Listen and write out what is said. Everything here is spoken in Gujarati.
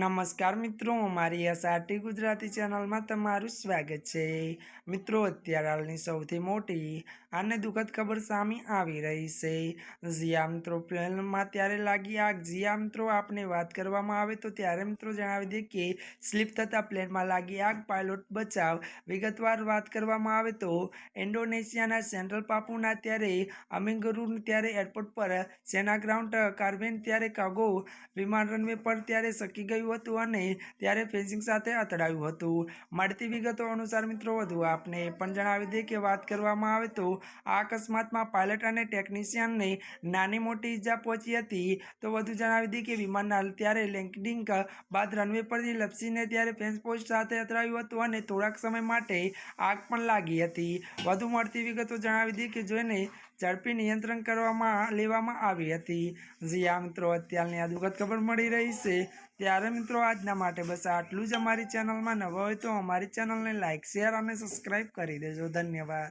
નમસ્કાર મિત્રો, મારી એસઆરટી ગુજરાતી ચેનલમાં તમારું સ્વાગત છે। મિત્રો, અત્યારે હાલની સૌથી મોટી અને દુઃખદ ખબર સામે આવી રહી છે। જીયા મિત્રો, પ્લેનમાં ત્યારે લાગી આગ। જીયા મિત્રો, આપને વાત કરવામાં આવે તો ત્યારે મિત્રો જણાવી દે કે સ્લીપ થતાં પ્લેનમાં લાગી આગ, પાયલોટ બચાવ। વિગતવાર વાત કરવામાં આવે તો ઇન્ડોનેશિયાના સેન્ટ્રલ પાપુના ત્યારે અમિંગરુર ત્યારે એરપોર્ટ પર સેના ગ્રાઉન્ડ કાર્બેન ત્યારે કાર્ગો વિમાન રનવે પર ત્યારે સકી ગયું હતું અને ત્યારે ફેન્સિંગ સાથે અથડાયું હતું। મળતી વિગતો અનુસાર મિત્રો વધુ આપને પણ જણાવી દે કે વાત કરવામાં આવે તો આ અકસ્માતમાં પાયલટ અને ટેકનિશિયનને નાની મોટી ઈજા પહોંચી હતી। તો વધુ જણાવી દે કે વિમાનના ત્યારે લેન્ડિંગ બાદ રનવે પરથી લપસીને ત્યારે ફેન્સ પોસ્ટ સાથે અથડાયું હતું અને થોડાક સમય માટે આગ પણ લાગી હતી। વધુ મળતી વિગતો જણાવી દે કે જોઈને ઝડપી નિયંત્રણ લેવામાં આવી હતી। જીયા મિત્રો, અત્યારની આ દુઃખદ ખબર મળી રહી છે। ત્યારે મિત્રો આજના માટે બસ આટલું જ। અમારી ચેનલમાં નવા હોય તો અમારી ચેનલને લાઇક, શેર અને સબસ્ક્રાઈબ કરી દેજો। ધન્યવાદ।